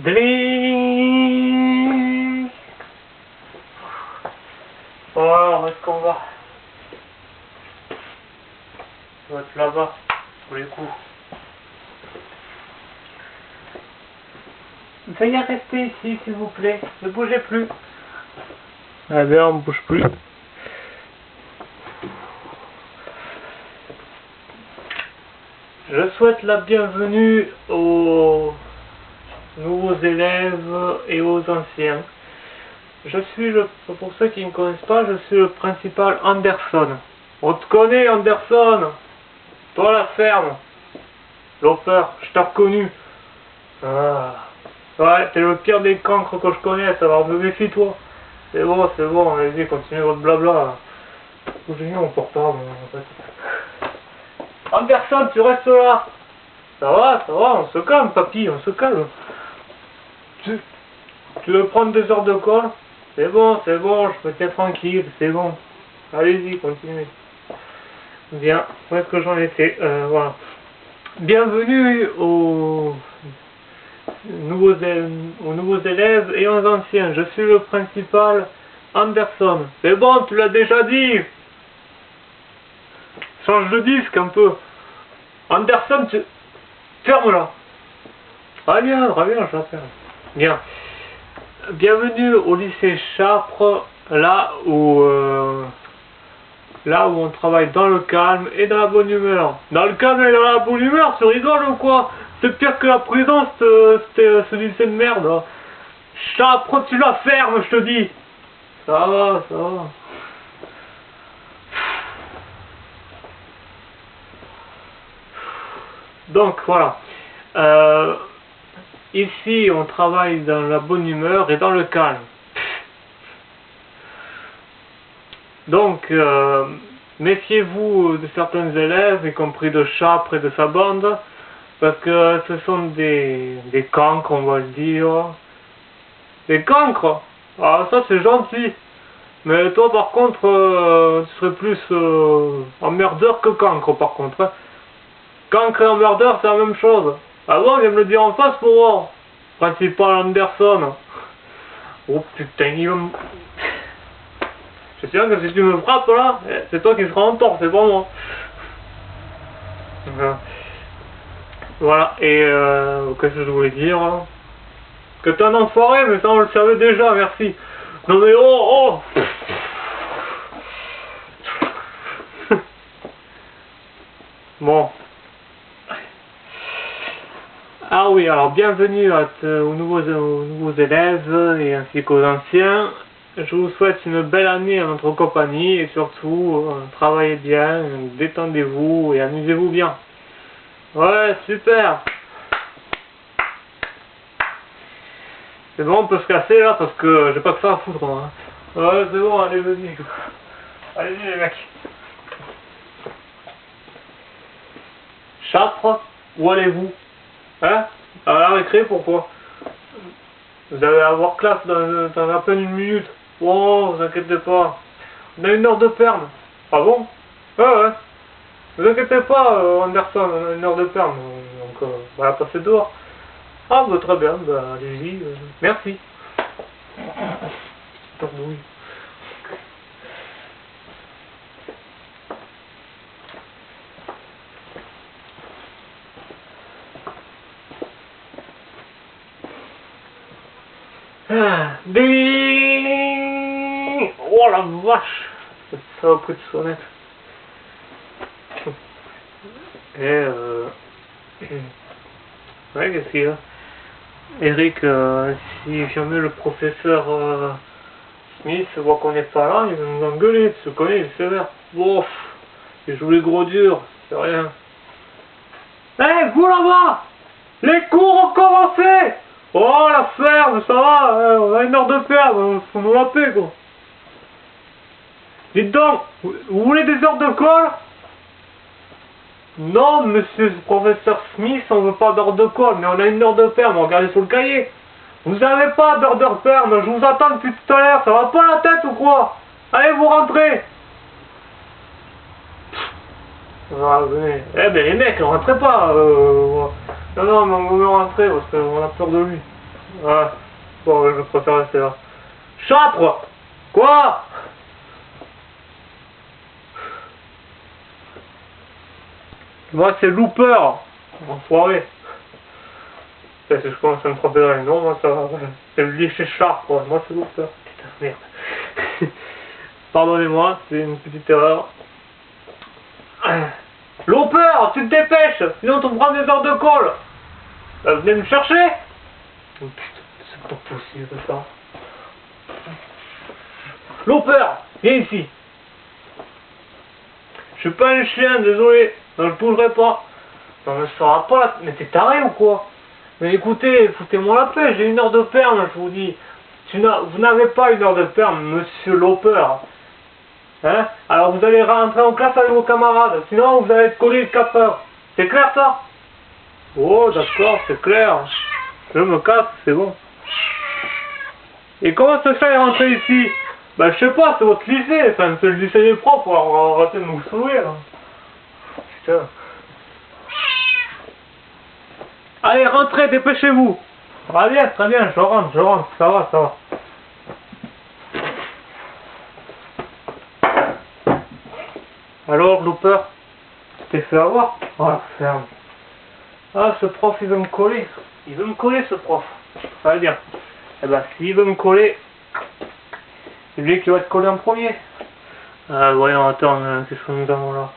Dling. Alors, où est-ce qu'on va? On va être là-bas, pour les coups. Veuillez rester ici, s'il vous plaît. Ne bougez plus. Ah bien, on ne bouge plus. Je souhaite la bienvenue aux nouveaux élèves et aux anciens. Je suis pour ceux qui ne me connaissent pas, je suis le principal Anderson. On te connaît, Anderson? Toi, la ferme. Loper, je t'ai reconnu. Ah. Ouais, t'es le pire des cancres que je connaisse, alors me méfie-toi. C'est bon, allez-y, continuez votre blabla. J'ai mis mon portable, en fait. Anderson, tu restes là. Ça va, on se calme, papy, on se calme. Tu veux prendre 2 heures de colle? C'est bon, je me tiens tranquille, c'est bon. Allez-y, continuez. Bien, où est-ce que j'en étais? Voilà. Bienvenue aux nouveaux élèves et aux anciens. Je suis le principal Anderson. C'est bon, tu l'as déjà dit. Change de disque un peu. Anderson, ferme-la. Ah bien, je la ferme. Bien. Bienvenue au lycée Chapre, là où on travaille dans le calme et dans la bonne humeur. Dans le calme et dans la bonne humeur, tu rigoles ou quoi? C'est pire que la prison, ce lycée de merde. Là. Chapre, tu la fermes, je te dis. Ça va. Donc voilà. Ici, on travaille dans la bonne humeur et dans le calme. Donc, méfiez-vous de certains élèves, y compris de Chapre et de sa bande, parce que ce sont des cancres, on va le dire. Des cancres? Ah, ça c'est gentil. Mais toi, par contre, tu serais plus emmerdeur que cancre, par contre. Hein. Cancre et emmerdeur, c'est la même chose. Ah bon, viens me le dire en face pour voir. Principal Anderson. Oh putain, il va me... Je suis sûr que si tu me frappes là, c'est toi qui seras en tort, c'est pas moi. Voilà, et qu'est-ce que je voulais dire? Que t'es un enfoiré, mais ça on le savait déjà, merci. Non mais oh. Bon. Ah oui, alors bienvenue aux nouveaux élèves et ainsi qu'aux anciens. Je vous souhaite une belle année à notre compagnie et surtout, travaillez bien, détendez-vous et amusez-vous bien. Ouais, super. C'est bon, on peut se casser là parce que j'ai pas que ça à foutre. Hein. Ouais, c'est bon, allez, vas-y. Allez-y les mecs. Chapre, où allez-vous? Hein? À la récré, pourquoi? Vous allez avoir classe dans à peine 1 minute. Oh, vous inquiétez pas. On a 1 heure de perme. Ah bon? Ouais. Vous inquiétez pas, Anderson, on a 1 heure de perme. Donc, on va la passer dehors. Ah, bah très bien, bah allez-y. Merci. Tordouille. Ding. Oh la vache, cette saloperie de sonnette. Et ouais, qu'est-ce qu'il y a? Eric, si jamais le professeur Smith voit qu'on n'est pas là, il va nous engueuler, tu le connais, il est sévère. Bof, il joue les gros durs, c'est rien. Hey, vous là-bas! Les cours ont commencé! Oh la ferme, ça va, on a 1 heure de perme, faut nous la paix quoi. Dites donc, vous voulez des heures de colle? Non, monsieur le professeur Smith, on veut pas d'heure de colle, mais on a 1 heure de perme, regardez sur le cahier. Vous avez pas d'heure de perme, je vous attends depuis tout à l'heure, ça va pas la tête ou quoi? Allez, vous rentrez. Ah, venez. Eh ben les mecs, rentrez pas. Non, mais on veut rentrer parce qu'on a peur de lui. Ouais. Bon, je préfère rester là. Chapre! Quoi? Moi, c'est Looper. Enfoiré. Si je commence à me tromper dans les noms, moi, ça va. C'est le léché Sharp, quoi. Moi, c'est Looper. Putain, merde. Pardonnez-moi, c'est une petite erreur. Looper, tu te dépêches, sinon tu prends des heures de colle. Venez me chercher. Oh, putain, c'est pas possible ça. Looper, viens ici. Je suis pas un chien, désolé. Non, je bougerai pas. Non, mais ça va pas là. Mais t'es taré ou quoi? Mais écoutez, foutez-moi la paix, j'ai 1 heure de perme, je vous dis. Vous n'avez pas 1 heure de perme, monsieur Looper. Hein? Alors vous allez rentrer en classe avec vos camarades, sinon vous allez être collé le 4 heures. C'est clair ça? Oh d'accord, c'est clair. Je me casse, c'est bon. Et comment ça se fait rentrer ici? Bah je sais pas, c'est votre lycée, enfin c'est le lycée des profs, alors arrêtez de nous saouler là. Putain. Allez, rentrez, dépêchez-vous. Très bien, je rentre, ça va, ça va. Alors, Looper, tu t'es fait avoir? Oh la ferme. Ah, ce prof, il veut me coller. Il veut me coller, ce prof. Ça va bien. Eh ben, s'il veut me coller, c'est lui qui va te coller en premier. Ah, voyons, attends, qu'est-ce que nous avons là?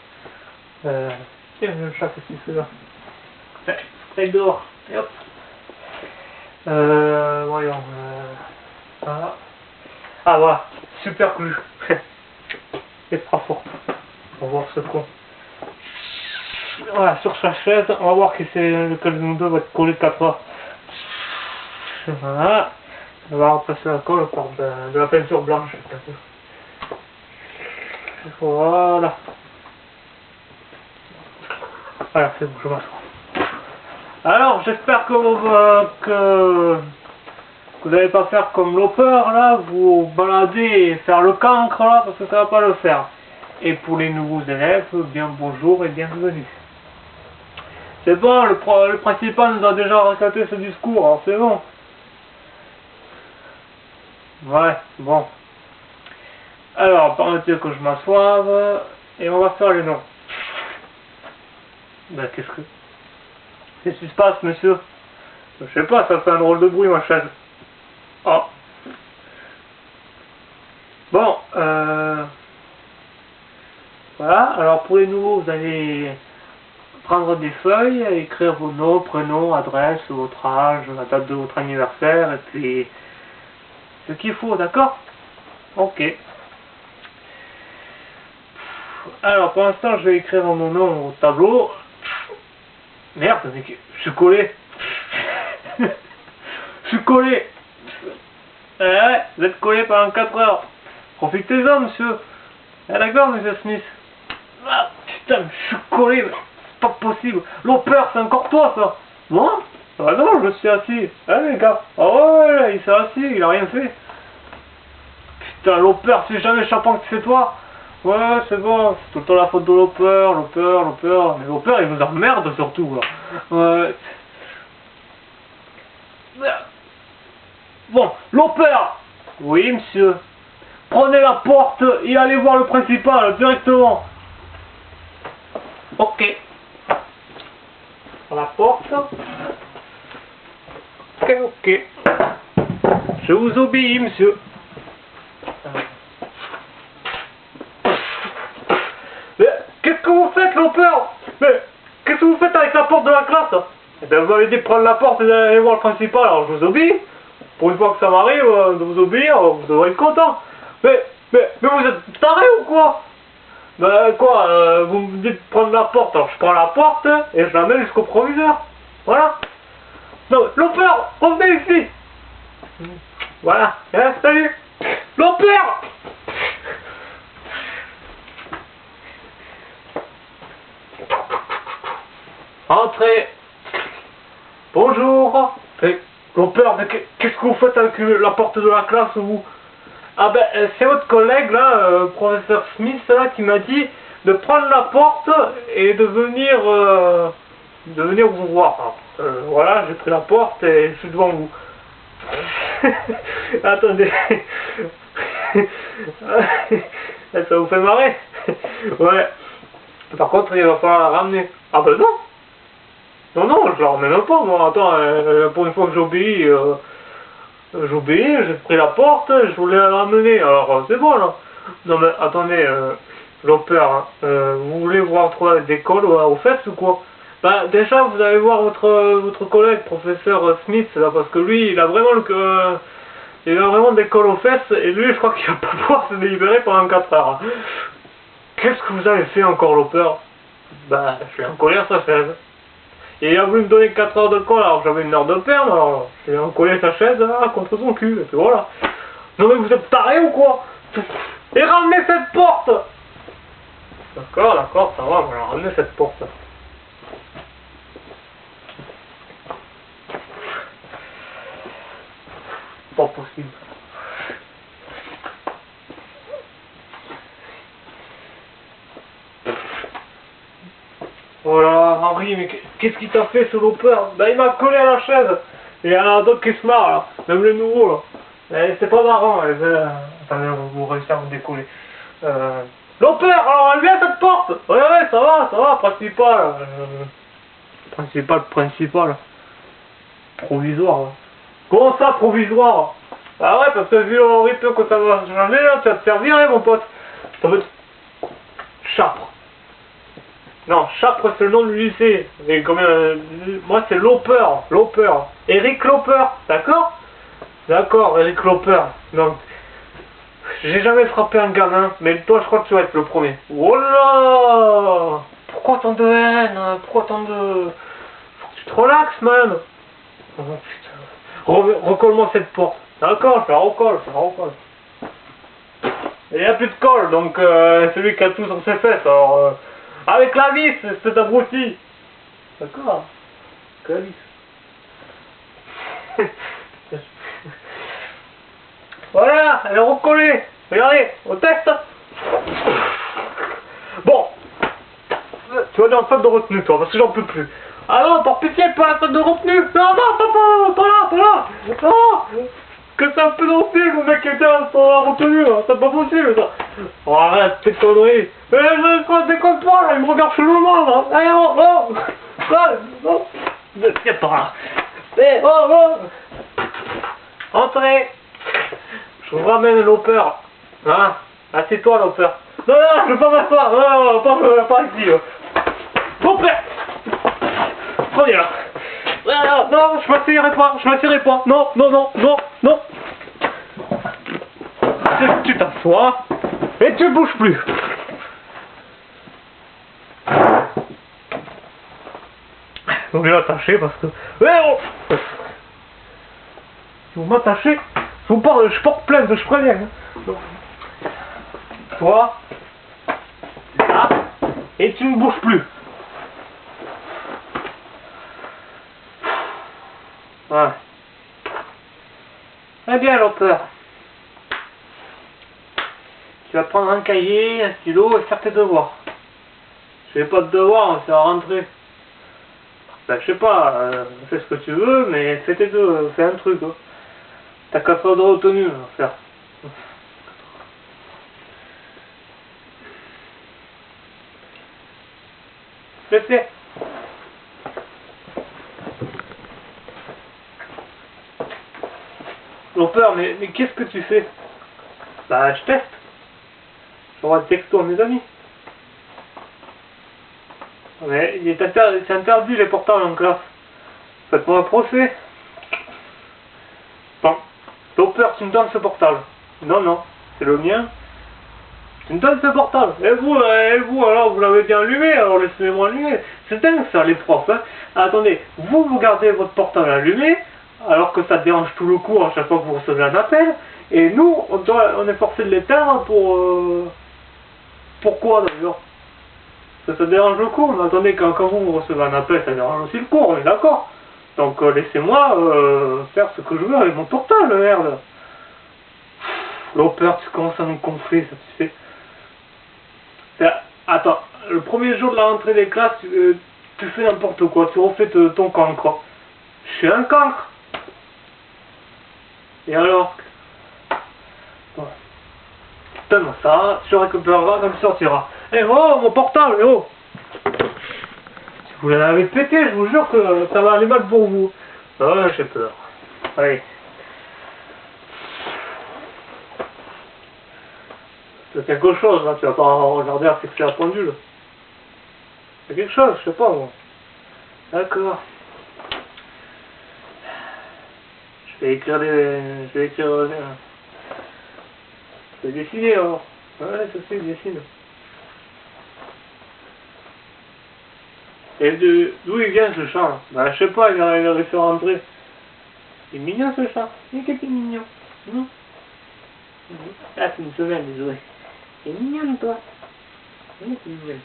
Tiens, le chat, qu'est-ce qu'il fait là? Allez, dehors. Et hop. Voyons. Voilà. Ah, voilà. Super clu. C'est pas fort. On va voir ce con. Voilà, sur sa chaise, on va voir qui c'est lequel de nous deux va être collé 4 heures. Voilà. On va remplacer la colle par de la peinture blanche. Voilà. Voilà, c'est bon, je m'assois. Alors, j'espère que vous n'allez pas faire comme Looper, là, vous balader et faire le cancre, là, parce que ça va pas le faire. Et pour les nouveaux élèves, bien bonjour et bienvenue. C'est bon, le principal nous a déjà raconté ce discours, alors c'est bon. Ouais, bon. Alors, permettez que je m'assoive, et on va faire les noms. Ben, qu'est-ce qui se passe, monsieur? Je sais pas, ça fait un drôle de bruit, ma chaise. Oh. Bon, voilà, alors pour les nouveaux, vous allez prendre des feuilles, écrire vos noms, prénoms, adresse, votre âge, la date de votre anniversaire, et puis ce qu'il faut, d'accord? Ok. Alors pour l'instant, je vais écrire mon nom au tableau. Merde, mais je suis collé. Je suis collé. Ouais, vous êtes collé pendant 4 heures. Profitez-en, monsieur. Ah, d'accord, monsieur Smith. Ah, putain, je suis collé. C'est pas possible. Looper, c'est encore toi, ça. Bon? Ah non, je me suis assis. Ah, les gars. Ah ouais, il s'est assis, il a rien fait. Putain, Looper, si jamais je pense que c'est toi. Ouais, c'est bon, c'est tout le temps la faute de Looper. Mais Looper, il nous emmerde surtout, là. Ouais. Bon, Looper. Oui, monsieur. Prenez la porte et allez voir le principal, directement. Ok. La porte. Ok. Je vous obéis, monsieur. Mais qu'est-ce que vous faites, Looper? Mais qu'est-ce que vous faites avec la porte de la classe? Eh bien, vous m'avez dit de prendre la porte et d'aller voir le principal, alors je vous obéis. Pour une fois que ça m'arrive de vous obéir, vous devrez être content. Mais vous êtes taré ou quoi? Ben quoi, vous me dites de prendre la porte, alors je prends la porte et je la mets jusqu'au proviseur. Voilà. Non, Looper, revenez ici. Voilà, hein, salut. Looper. Entrez. Bonjour. Looper, mais qu'est-ce que vous faites avec la porte de la classe, vous? Ah ben, c'est votre collègue, là, professeur Smith, là, qui m'a dit de prendre la porte et de venir vous voir. Voilà, j'ai pris la porte et je suis devant vous. Attendez. Ça vous fait marrer? Ouais. Par contre, il va falloir la ramener. Ah ben non. Non, non, je la ramène pas, moi. Attends, pour une fois que j'obéis, j'ai pris la porte, je voulais la ramener. Alors, c'est bon, là. Non, mais attendez, l'opère, hein, vous voulez vous retrouver avec des cols aux fesses ou quoi? Bah, déjà, vous allez voir votre collègue, professeur Smith, là, parce que lui, il a vraiment il a vraiment des cols aux fesses, et lui, je crois qu'il va pas pouvoir se délibérer pendant 4 heures. Qu'est-ce que vous avez fait encore, l'opère? Bah, je l'ai encollé à sa chaise. Et il a voulu me donner 4 heures de colle, alors j'avais une heure de perme, alors je lui ai encollé sa chaise là, contre son cul, et puis voilà. Non mais vous êtes tarés ou quoi? Et ramenez cette porte! D'accord, d'accord, ça va, on va ramener cette porte. Pas possible. Voilà, Henri, mais qu'est-ce qu'il t'a fait ce lopeur? Bah il m'a collé à la chaise. Et il y en a d'autres qui se marrent là, même les nouveaux là. C'est pas marrant, attendez, vous réussissez à vous décoller. Lopeur, alors enlevez cette porte! Ouais, ouais, ça va, principal. Principal. Provisoire. Là. Comment ça, provisoire? Ah ouais, parce que vu le rythme que ça va changer là, tu vas te servir, hein, mon pote. Ça veut... Chapre. Non, Chapre c'est le nom du lycée. Mais quand même, moi c'est Loper. Eric Loper, d'accord? D'accord, Eric Loper. Donc, j'ai jamais frappé un gamin, mais toi je crois que tu vas être le premier. Oh là! Pourquoi tant de haine? Pourquoi tant de... Faut que tu te relaxes, man. Oh putain. Recolle-moi cette porte. D'accord, je la recolle. Il n'y a plus de colle, donc c'est lui qui a tout sur ses fesses, alors... Avec la vis, c'est abruti. D'accord. Que la vis. Voilà, elle est recollée. Regardez, on teste. Bon. Tu vas dans la salle de retenue, toi, parce que j'en peux plus. Ah non, par pitié, pas la salle de retenue. Non, pas là. Non. Que c'est un peu drôle, le mec qui était en retenue, là. C'est pas possible, ça. Oh, arrête, tes conneries. Mais je déconne pas, là. Il me regarde chelouement, là. Allez, non. Viens par là. Eh, entrez. Je vous ramène l'opère. Hein? Assieds-toi, l'opère. Non, je veux pas m'asseoir. Non, pas ici. L'opère. Prenez là. Non, je m'assierai pas. Non. Tu t'assois et tu bouges plus. Donc je vais l'attacher parce que... Si vous m'attachez, je porte plainte, je préviens. Donc, toi, là, et tu ne bouges plus. Ouais. Eh bien, l'auteur. Tu vas prendre un cahier, un stylo et faire tes devoirs. Je fais pas de devoirs, c'est à rentrer. Ben, je sais pas, fais ce que tu veux, mais fais tes deux, fais un truc. Hein. T'as 4 heures de retenue à faire. Je sais. L'opère, mais qu'est-ce que tu fais? Bah, je teste. J'envoie le texto à mes amis. Mais c'est interdit les portables en classe. Faites-moi un procès. Bon, l'opère, tu me donnes ce portable. Non, c'est le mien. Tu me donnes ce portable. Et vous, alors, vous l'avez bien allumé, alors laissez-moi allumer. C'est dingue ça, les profs. Hein. Attendez, vous gardez votre portable allumé, alors que ça dérange tout le cours à chaque fois que vous recevez un appel. Et nous, on est forcé de l'éteindre pour... Pourquoi d'ailleurs? Ça dérange le cours, mais attendez, quand vous recevez un appel, ça dérange aussi le cours, on est d'accord. Donc laissez-moi faire ce que je veux avec mon portable, merde. L'opère, tu commences à nous gonfler, ça tu sais. Attends, le premier jour de la rentrée des classes, tu fais n'importe quoi, tu refais ton cancre. Je suis un cancre. Et alors? Voilà. Donne-moi ça, tu récupéreras quand tu sortiras. Eh oh, mon portable, eh oh! Si vous l'avez pété, je vous jure que ça va aller mal pour vous. Ouais, j'ai peur. Allez. C'est quelque chose, là, tu vas pas regarder à fixer la pendule. C'est quelque chose, je sais pas moi. D'accord. Je vais écrire des... Je vais écrire... Je vais dessiner alors. Ouais, ça c'est, dessine. Et d'où il vient ce chat? Bah je sais pas, il a réussi à rentrer. Il est mignon ce chat. Il est mignon. Ah, c'est une femelle, désolé. C'est mignon toi. Oui, c'est mignon.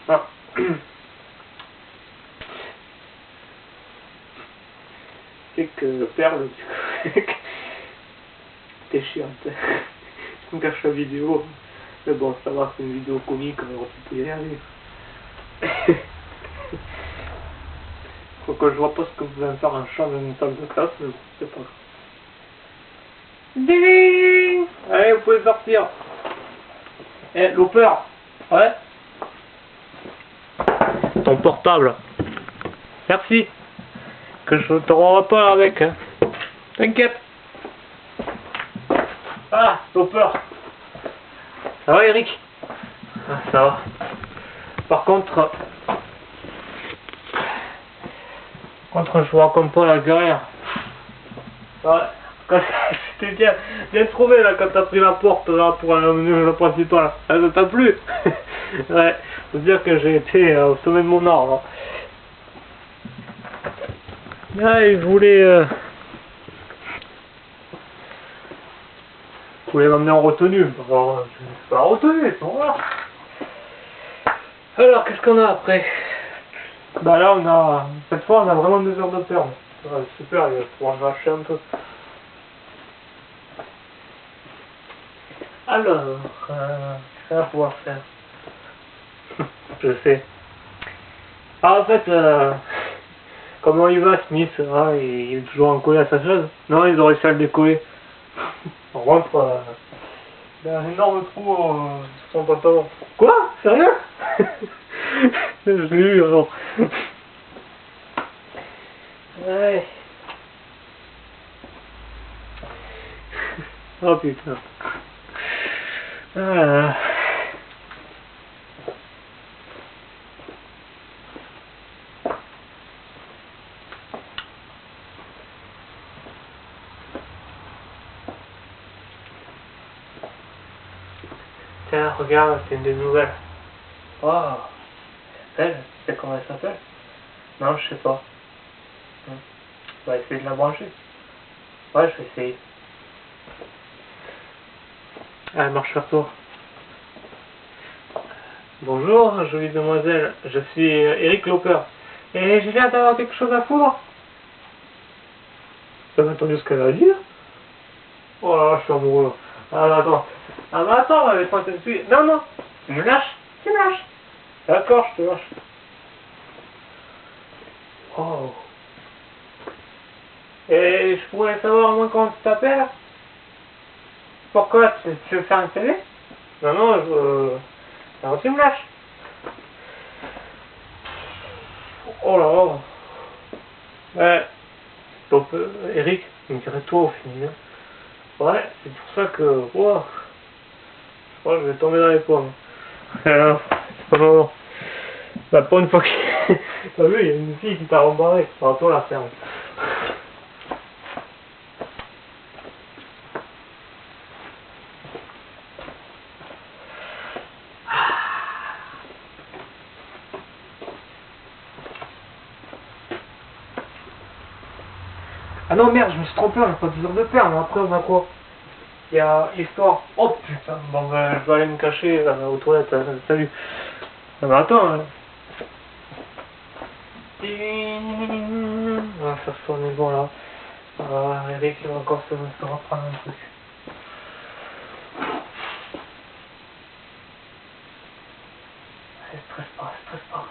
Ah. C'est que Perle, t'es chiante. Je me cache la vidéo. Mais bon, ça va, c'est une vidéo comique, alors tu peux y aller. Faut que je vois pas ce que vous allez faire un chat dans une salle de classe, mais bon, c'est pas grave. Ding! Allez, vous pouvez sortir. Eh, Looper. Ouais? Ton portable. Merci. Que je te renvoie pas avec. Hein. T'inquiète. Ah, Looper. Ça va, Eric? Ah, ça va. Par contre, je vous raconte pas la galère. Ouais. C'était bien trouvé là quand t'as pris la porte là pour le principal. Ça t'a plu? Ouais. Faut dire que j'ai été au sommet de mon art. Là, il voulait m'amener en retenue. Alors, je suis pas en retenue, c'est bon. Alors, qu'est-ce qu'on a après? Bah là, cette fois, on a vraiment 2 heures de perme. Ouais, super, il va pouvoir lâcher un peu. Alors, qu'est-ce qu'on va pouvoir faire? Je sais. Ah, en fait, comment il va, Smith? Ah, il est toujours encollé à sa chaise? Non, ils ont réussi à le décoller. En contre, il a un énorme trou sur son pantalon. Quoi? Sérieux? Je l'ai eu alors. Ouais. Oh putain. Ah. Tiens, regarde, c'est une des nouvelles. Oh, elle, tu sais comment elle s'appelle? Non, je sais pas. On va essayer de la brancher. Ouais, je vais essayer. Elle marche sur toi. Bonjour, jolie demoiselle, je suis Eric Looper. Et je viens d'avoir quelque chose à foutre. T'as entendu ce qu'elle a dit? Oh là là, je suis amoureux. Ah, attends. Ah, mais attends, laisse-moi te suivre. Non, non, tu me lâches. Tu me lâches. D'accord, je te lâche. Oh. Et je pourrais savoir au moins comment tu t'appelles? Pourquoi tu veux faire un CV? Non, non, alors tu me lâches. Oh là là. Ouais. Donc, Eric, il me dirait toi au féminin. Ouais, c'est pour ça que, wow, je crois que je vais tomber dans les pommes. Alors, c'est pas moment. Bah, pas une fois que... T'as vu, il y a une fille qui t'a rembarré. Alors, toi, la ferme. Ah non, merde, je me suis trompé, on n'a pas 2 heures de perme. Après, on a quoi? Il y a histoire. Oh putain, bon ben, je vais aller me cacher aux toilettes. Salut. Non, mais attends. Hein. On va faire tourner bon là. Eric, il va encore se reprendre un truc. Stresse pas, stresse pas.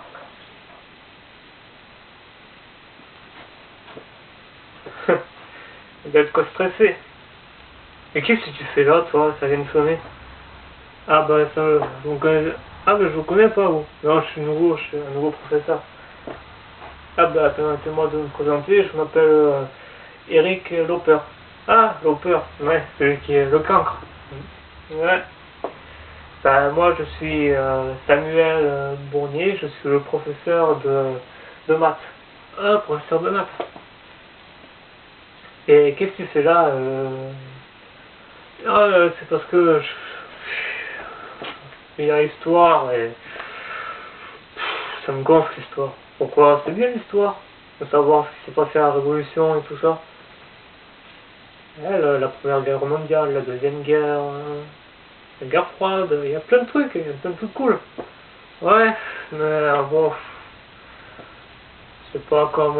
Il doit être quoi stressé. Et qu'est-ce que tu fais là, toi? Ça vient de sonner. Ah bah ça, vous connaissez... Ah bah je vous connais pas, vous. Non, je suis nouveau, je suis un nouveau professeur. Ah bah permettez-moi de me présenter, je m'appelle Eric Lauper. Ah, Lauper, ouais, celui qui est le cancre. Ouais. Bah moi je suis Samuel Bournier, je suis le professeur de maths. Ah, professeur de maths. Et qu'est-ce que tu fais là Ah, c'est parce que il y a l'histoire et ça me gonfle l'histoire. Pourquoi? C'est bien l'histoire, de savoir ce qui s'est passé à la Révolution et tout ça. Ouais, la Première Guerre mondiale, la Deuxième Guerre, la guerre froide, il y a plein de trucs, il y a plein de trucs cool. Ouais, mais bon, c'est pas comme...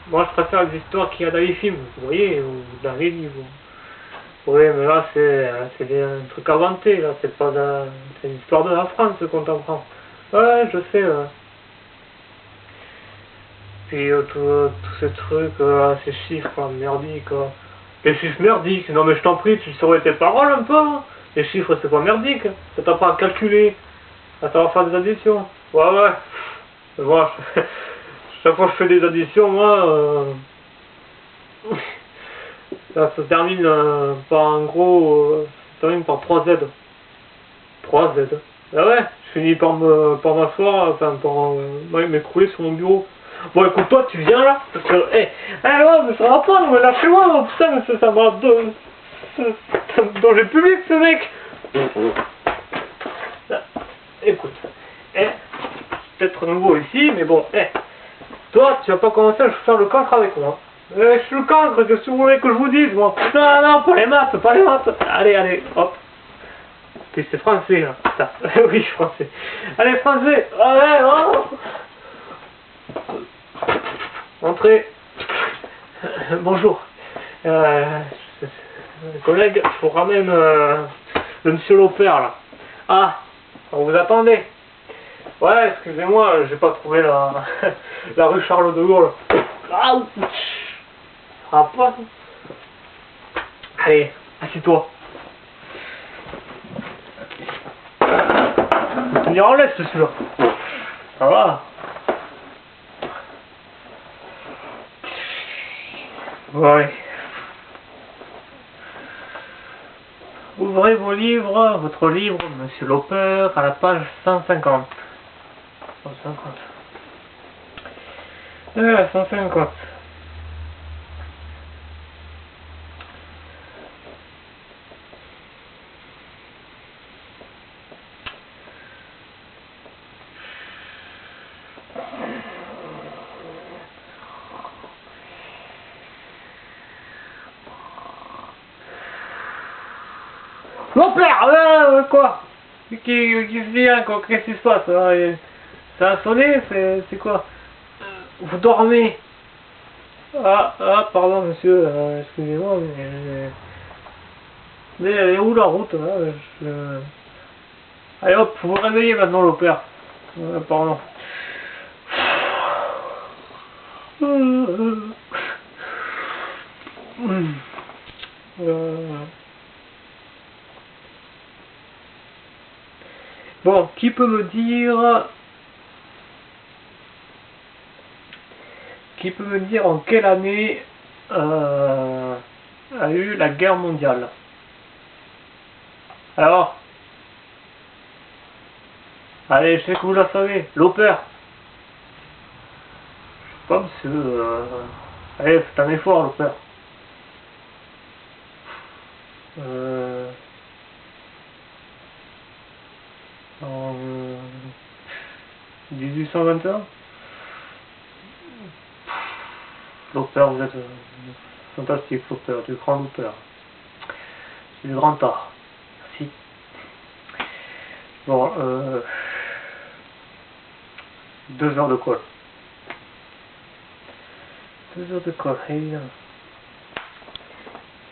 Moi je préfère les histoires qu'il y a dans les films, vous voyez, ou dans les livres. Oui, mais là c'est des trucs inventés, là, c'est pas c'est l'histoire de la France qu'on t'apprend. Ouais, je sais. Puis tous ces trucs, ces chiffres merdiques. Les chiffres merdiques, non mais je t'en prie, tu saurais tes paroles un peu. Hein. Les chiffres c'est pas merdique, ça t'a pas à calculer, à savoir faire des additions. Ouais, ouais. Moi, chaque fois que je fais des additions, moi, ça se termine par un gros, ça se termine par 3Z. 3Z. Ah ouais, je finis par m'asseoir, enfin par m'écrouler sur mon bureau. Bon écoute toi tu viens là, parce que, ouais, mais ça va pas, mais lâchez-moi, putain, mais ça m'a danger public ce mec. Écoute, peut-être nouveau ici, mais bon, toi tu vas pas commencer à faire le cancre avec moi. Je suis le cancre, qu'est-ce que vous voulez que je vous dise moi? Non, non, pas les maths, pas les maths. Allez, allez, hop. Puis c'est français là, putain. Oui, français. Allez, français, allez, oh. Entrez. Bonjour. Collègue, je vous ramène le monsieur Lauper là. Ah, on vous attendez. Ouais, excusez-moi, j'ai pas trouvé la rue Charles de Gaulle. Ah, pas. Allez, assieds-toi. Tenir en laisse celui-là. Ça va. Ouais. Ouvrez vos livres, votre livre, monsieur Lauper, à la page 150. 150. 150. Mon père, quoi? Qui se vient, quoi? Qu'est-ce qui se passe? Ça a sonné? C'est quoi? Vous dormez? Pardon, monsieur, excusez-moi, mais elle est où la route, là? Allez hop, faut vous réveiller maintenant, l'opère. Pardon. Bon, qui peut me dire en quelle année a eu la guerre mondiale? Alors, allez, je sais que vous la savez, Lauper. Je sais pas, monsieur, allez, faites un effort, Lauper. 1821. Lauper, vous êtes fantastique, Lauper, du grand Lauper. C'est du grand art. Merci. Bon, 2 heures de colle. 2 heures de colle, évidemment.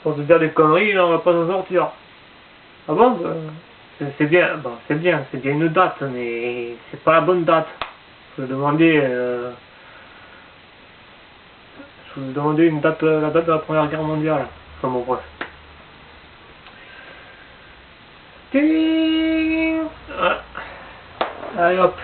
Pour se dire des conneries, là, on va pas s'en sortir. Ah bon, c'est bien, bon, c'est bien une date, mais c'est pas la bonne date. Je vais demander, Je vous demandais une date, la date de la Première Guerre mondiale. Enfin bon, bref. Ting. Allez hop.